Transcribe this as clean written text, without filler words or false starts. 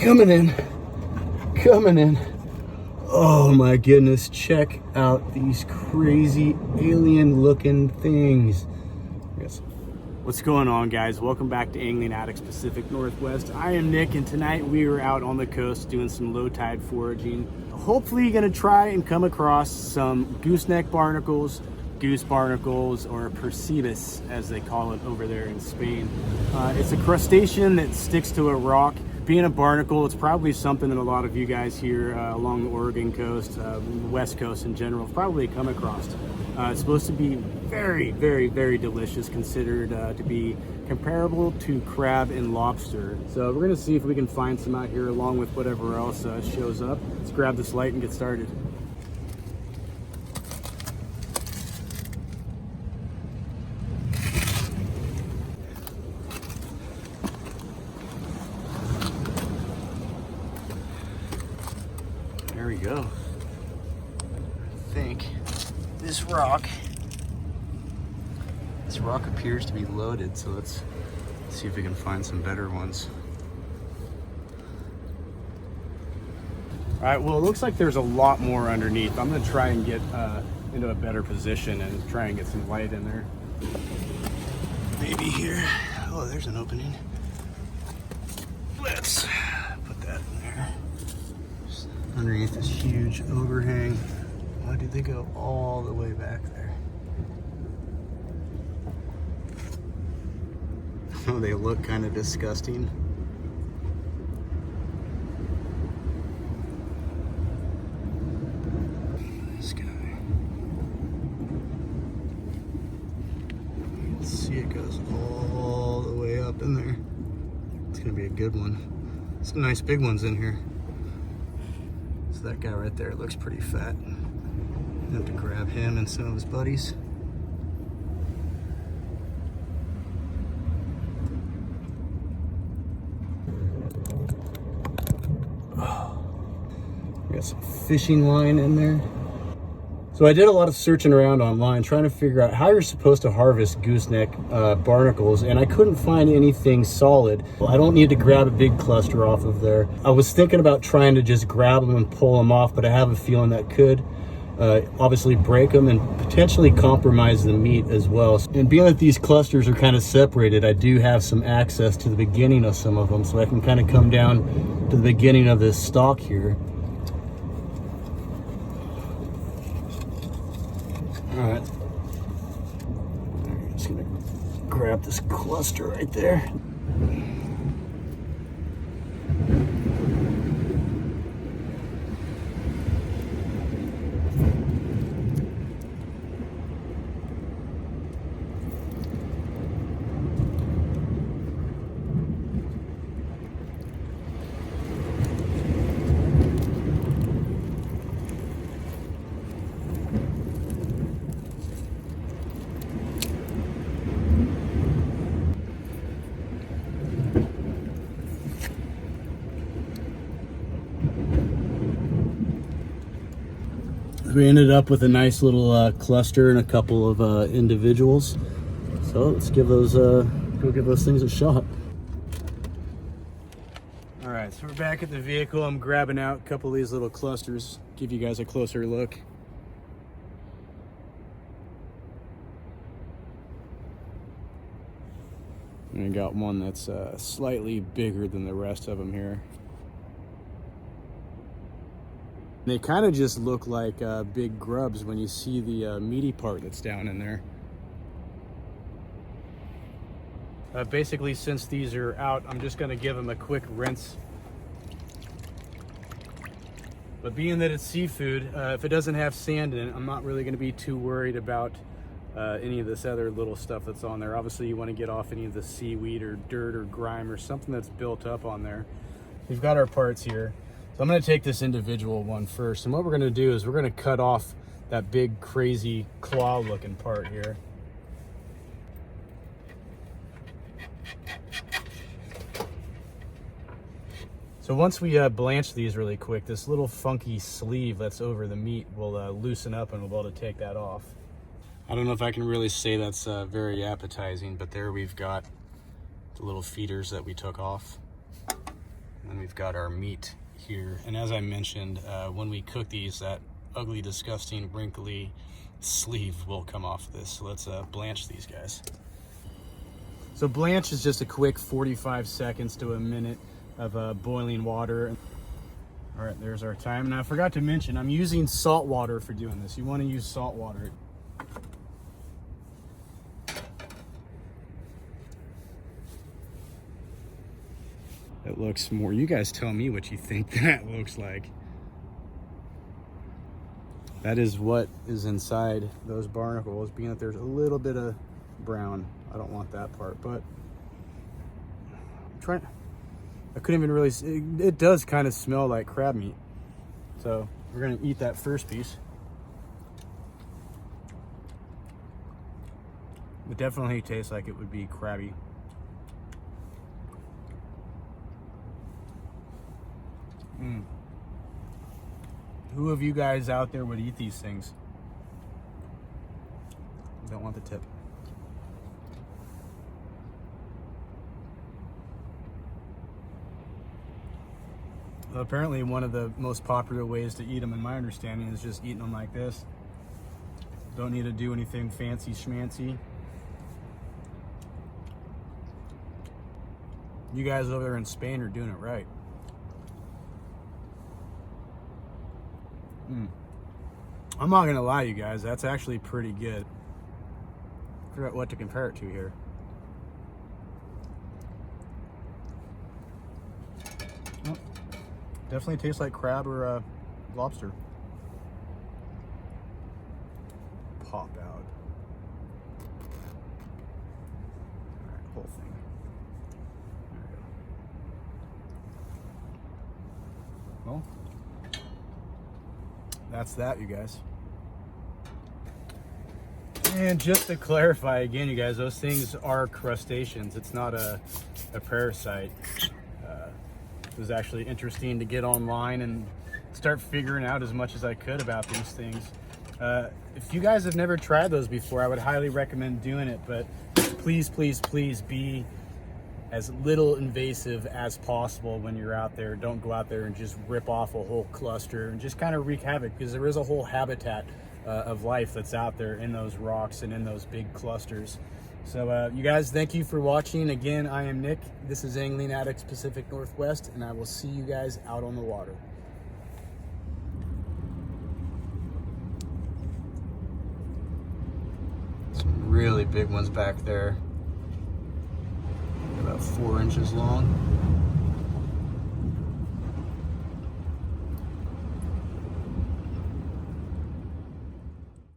Coming in, coming in. Oh my goodness, check out these crazy alien looking things. Yes. What's going on, guys? Welcome back to Angling Addicts Pacific Northwest. I am Nick, and tonight we are out on the coast doing some low tide foraging. Hopefully you're gonna try and come across some gooseneck barnacles, goose barnacles, or Percebus as they call it over there in Spain. It's a crustacean that sticks to a rock. Being a barnacle, it's probably something that a lot of you guys here along the Oregon coast, West Coast in general, have probably come across. It's supposed to be very, very, very delicious, considered to be comparable to crab and lobster. So we're gonna see if we can find some out here along with whatever else shows up. Let's grab this light and get started. There we go. I think this rock appears to be loaded, so let's see if we can find some better ones. All right, well, it looks like there's a lot more underneath. I'm gonna try and get into a better position and try and get some light in there. Maybe here. Oh, there's an opening. Let's put that in there. Just underneath this huge overhang. Why did they go all the way back there? Oh, they look kind of disgusting. This guy. You can see it goes all the way up in there. It's gonna be a good one. Some nice big ones in here. So that guy right there looks pretty fat. I have to grab him and some of his buddies. Got some fishing line in there. So I did a lot of searching around online trying to figure out how you're supposed to harvest gooseneck barnacles, and I couldn't find anything solid. Well, I don't need to grab a big cluster off of there. I was thinking about trying to just grab them and pull them off, but I have a feeling that could obviously break them and potentially compromise the meat as well. And being that these clusters are kind of separated, I do have some access to the beginning of some of them, so I can kind of come down to the beginning of this stalk here. All right, I'm just gonna grab this cluster right there. We ended up with a nice little cluster and a couple of individuals. So let's give those go give those things a shot. All right, so we're back at the vehicle. I'm grabbing out a couple of these little clusters, give you guys a closer look. And I got one that's slightly bigger than the rest of them here. They kind of just look like big grubs when you see the meaty part that's down in there. Basically, since these are out, I'm just going to give them a quick rinse. But being that it's seafood, if it doesn't have sand in it, I'm not really going to be too worried about any of this other little stuff that's on there. Obviously, you want to get off any of the seaweed or dirt or grime or something that's built up on there. We've got our parts here. So I'm going to take this individual one first, and what we're going to do is we're going to cut off that big crazy claw looking part here. So once we blanch these really quick, this little funky sleeve that's over the meat will loosen up and we'll be able to take that off. I don't know if I can really say that's very appetizing, but there we've got the little feeders that we took off. And we've got our meat here. And as I mentioned, when we cook these, that ugly, disgusting, wrinkly sleeve will come off this. So let's blanch these guys. So blanch is just a quick 45 seconds to a minute of boiling water. All right, there's our time. And I forgot to mention, I'm using salt water for doing this. You want to use salt water. It looks more, you guys tell me what you think that looks like. That is what is inside those barnacles, being that there's a little bit of brown. I don't want that part, but I couldn't even really see. It does kind of smell like crab meat. So we're gonna eat that first piece. It definitely tastes like it would be crabby. Who of you guys out there would eat these things? Don't want the tip. Well, apparently one of the most popular ways to eat them, in my understanding, is just eating them like this. Don't need to do anything fancy schmancy. You guys over there in Spain are doing it right. I'm not gonna lie, you guys, that's actually pretty good. I forgot what to compare it to here. Oh, definitely tastes like crab or lobster. Pop out. All right, whole thing. There we go. Well, that's that, you guys. And just to clarify again, you guys, those things are crustaceans. It's not a parasite. It was actually interesting to get online and start figuring out as much as I could about these things. If you guys have never tried those before, I would highly recommend doing it, but please, please, please be as little invasive as possible when you're out there. Don't go out there and just rip off a whole cluster and just kind of wreak havoc, because there is a whole habitat of life that's out there in those rocks and in those big clusters. So you guys, thank you for watching. Again, I am Nick. This is Angling Addicts Pacific Northwest, and I will see you guys out on the water. Some really big ones back there. About 4 inches long.